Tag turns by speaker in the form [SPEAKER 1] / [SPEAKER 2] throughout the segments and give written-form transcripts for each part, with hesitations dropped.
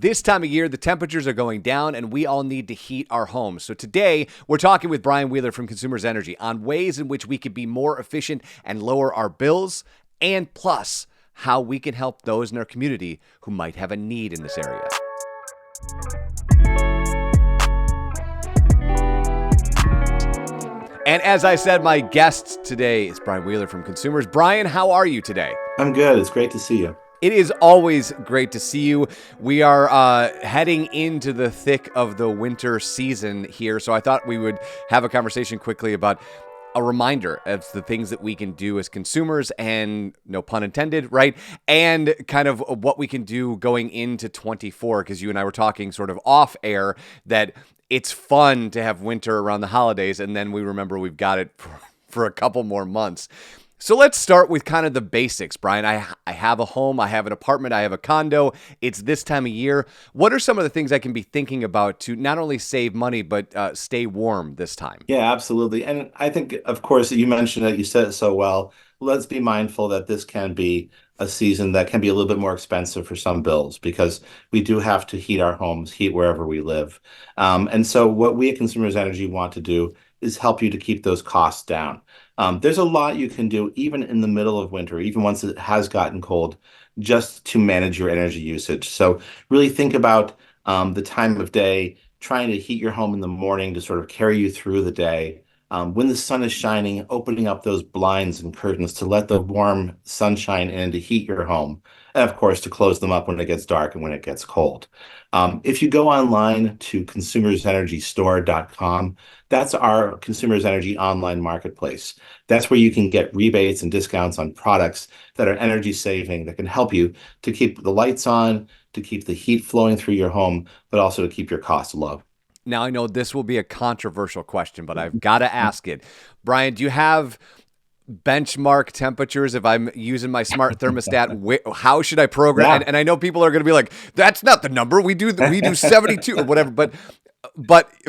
[SPEAKER 1] This time of year, the temperatures are going down and we all need to heat our homes. So today, we're talking with Brian Wheeler from Consumers Energy on ways in which we could be more efficient and lower our bills, and plus, how we can help those in our community who might have a need in this area. And as I said, my guest today is Brian Wheeler from Consumers. Brian, how are you today?
[SPEAKER 2] I'm good. It's great to see you.
[SPEAKER 1] It is always great to see you. We are heading into the thick of the winter season here, so I thought we would have a conversation quickly about a reminder of the things that we can do as consumers, and no pun intended, right? And kind of what we can do going into 24, because you and I were talking sort of off air that it's fun to have winter around the holidays, and then we remember we've got it for a couple more months. So let's start with kind of the basics, Brian. I have a home, I have an apartment, I have a condo. It's this time of year. What are some of the things I can be thinking about to not only save money, but stay warm this time?
[SPEAKER 2] Yeah, absolutely. And I think, of course, you mentioned it, you said it so well. Let's be mindful that this can be a season that can be a little bit more expensive for some bills because we do have to heat our homes, heat wherever we live. And so what we at Consumers Energy want to do is help you to keep those costs down. There's a lot you can do even in the middle of winter, even once it has gotten cold, just to manage your energy usage. So really think about the time of day, trying to heat your home in the morning to sort of carry you through the day. When the sun is shining, opening up those blinds and curtains to let the warm sunshine in to heat your home. And of course, to close them up when it gets dark and when it gets cold. If you go online to consumersenergystore.com, that's our Consumers Energy online marketplace. That's where you can get rebates and discounts on products that are energy saving, that can help you to keep the lights on, to keep the heat flowing through your home, but also to keep your costs low.
[SPEAKER 1] Now, I know this will be a controversial question, but I've got to ask it. Brian, do you have benchmark temperatures? If I'm using my smart thermostat, how should I program?
[SPEAKER 2] Yeah.
[SPEAKER 1] And I know people are going to be like, "That's not the number. We do 72 or whatever." But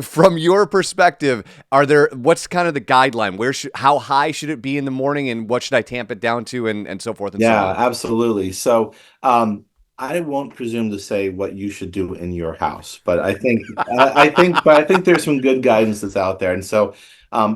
[SPEAKER 1] from your perspective, what's kind of the guideline? How high should it be in the morning, and what should I tamp it down to, and so forth and so
[SPEAKER 2] Yeah,
[SPEAKER 1] on?
[SPEAKER 2] absolutely. So, I won't presume to say what you should do in your house, but I think there's some good guidance that's out there. And so,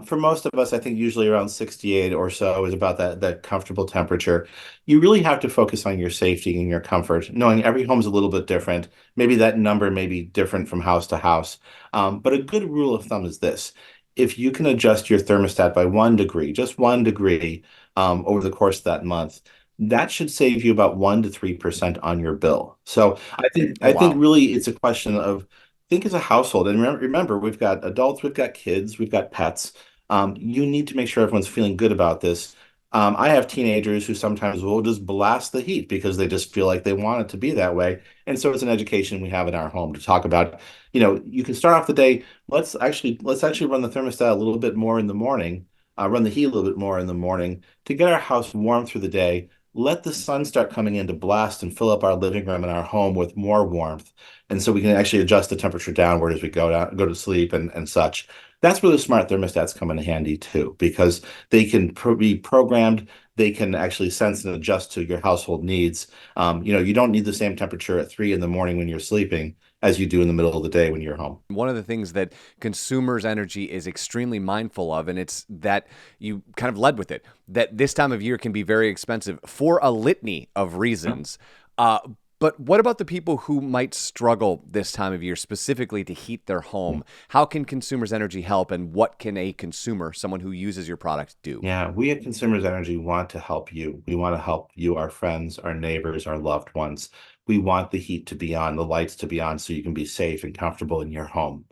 [SPEAKER 2] for most of us, I think usually around 68 or so is about that comfortable temperature. You really have to focus on your safety and your comfort, knowing every home's a little bit different. Maybe that number may be different from house to house. But a good rule of thumb is this. If you can adjust your thermostat by 1 degree, just 1 degree, over the course of that month, that should save you about 1 to 3% on your bill. So
[SPEAKER 1] Oh,
[SPEAKER 2] I think
[SPEAKER 1] wow.
[SPEAKER 2] really it's a question of think as a household. And remember, we've got adults, we've got kids, we've got pets. You need to make sure everyone's feeling good about this. I have teenagers who sometimes will just blast the heat because they just feel like they want it to be that way. And so it's an education we have in our home to talk about. You can start off the day. Let's actually run the thermostat a little bit more in the morning, run the heat a little bit more in the morning to get our house warm through the day. Let the sun start coming in to blast and fill up our living room and our home with more warmth. And so we can actually adjust the temperature downward as we go to sleep and such. That's where the smart thermostats come in handy too, because they can be programmed. They can actually sense and adjust to your household needs. You don't need the same temperature at 3 in the morning when you're sleeping as you do in the middle of the day when you're home.
[SPEAKER 1] One of the things that Consumers Energy is extremely mindful of, and it's that you kind of led with it, that this time of year can be very expensive for a litany of reasons. Uh, but what about the people who might struggle this time of year specifically to heat their home? How can Consumers Energy help, and what can a consumer, someone who uses your product, do?
[SPEAKER 2] Yeah, we at Consumers Energy want to help you. We want to help you, our friends, our neighbors, our loved ones. We want the heat to be on, the lights to be on, so you can be safe and comfortable in your home.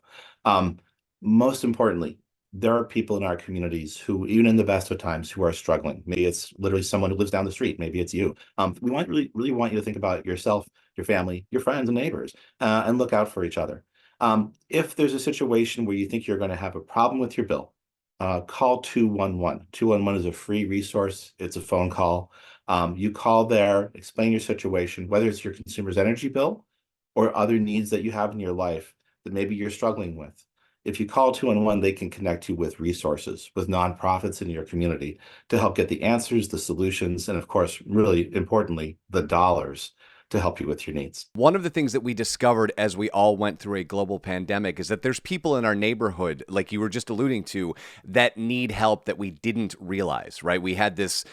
[SPEAKER 2] Um, Most importantly, there are people in our communities who, even in the best of times, who are struggling. Maybe it's literally someone who lives down the street. Maybe it's you. We really want you to think about yourself, your family, your friends and neighbors, and look out for each other. If there's a situation where you think you're going to have a problem with your bill, call 211. 211 is a free resource. It's a phone call. You call there, explain your situation, whether it's your consumer's energy bill or other needs that you have in your life that maybe you're struggling with. If you call 211, they can connect you with resources, with nonprofits in your community to help get the answers, the solutions, and of course, really importantly, the dollars to help you with your needs.
[SPEAKER 1] One of the things that we discovered as we all went through a global pandemic is that there's people in our neighborhood, like you were just alluding to, that need help that we didn't realize, right? We had this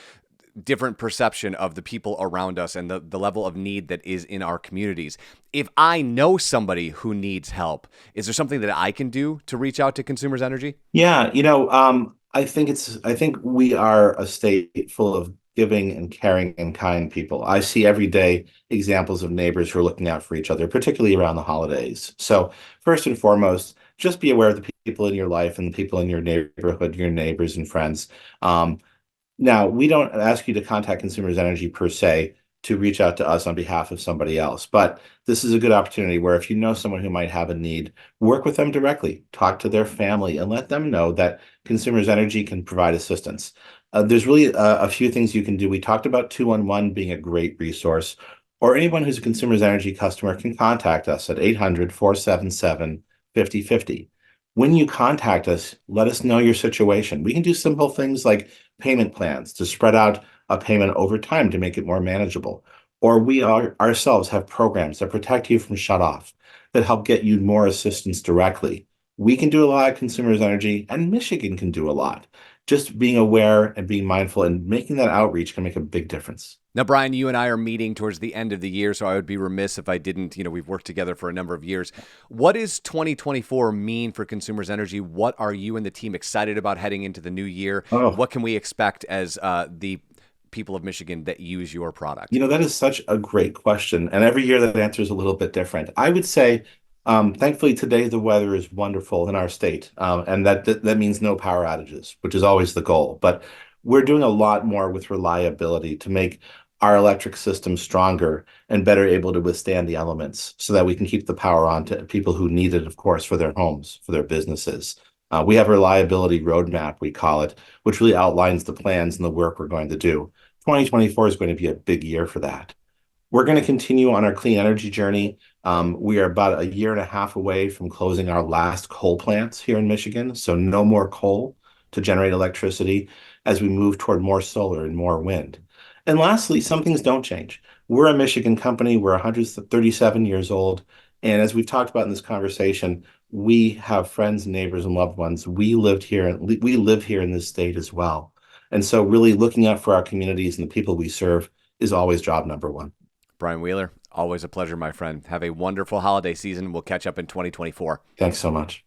[SPEAKER 1] different perception of the people around us and the level of need that is in our communities. If I know somebody who needs help, is there something that I can do to reach out to Consumers Energy?
[SPEAKER 2] Yeah, I think we are a state full of giving and caring and kind people. I see every day examples of neighbors who are looking out for each other, particularly around the holidays. So first and foremost, just be aware of the people in your life and the people in your neighborhood, your neighbors and friends. Um, Now, we don't ask you to contact Consumers Energy per se to reach out to us on behalf of somebody else, but this is a good opportunity where if you know someone who might have a need, work with them directly, talk to their family, and let them know that Consumers Energy can provide assistance. There's really a few things you can do. We talked about 211 being a great resource, or anyone who's a Consumers Energy customer can contact us at 800-477-5050. When you contact us, let us know your situation. We can do simple things like payment plans to spread out a payment over time to make it more manageable. Or we ourselves have programs that protect you from shut off, that help get you more assistance directly. We can do a lot of Consumers Energy, and Michigan can do a lot. Just being aware and being mindful and making that outreach can make a big difference.
[SPEAKER 1] Now, Brian, you and I are meeting towards the end of the year, so I would be remiss if I didn't, we've worked together for a number of years. What does 2024 mean for Consumers Energy? What are you and the team excited about heading into the new year?
[SPEAKER 2] Oh,
[SPEAKER 1] What can we expect as the people of Michigan that use your product?
[SPEAKER 2] that is such a great question. And every year that answer is a little bit different. I would say, thankfully, today the weather is wonderful in our state. And that means no power outages, which is always the goal. But we're doing a lot more with reliability to make our electric system stronger and better able to withstand the elements so that we can keep the power on to people who need it, of course, for their homes, for their businesses. We have a reliability roadmap, we call it, which really outlines the plans and the work we're going to do. 2024 is going to be a big year for that. We're going to continue on our clean energy journey. We are about a year and a half away from closing our last coal plants here in Michigan, so no more coal to generate electricity as we move toward more solar and more wind. And lastly, some things don't change. We're a Michigan company. We're 137 years old. And as we've talked about in this conversation, we have friends, neighbors, and loved ones. We live here in this state as well. And so really looking out for our communities and the people we serve is always job number one.
[SPEAKER 1] Brian Wheeler, always a pleasure, my friend. Have a wonderful holiday season. We'll catch up in 2024.
[SPEAKER 2] Thanks so much.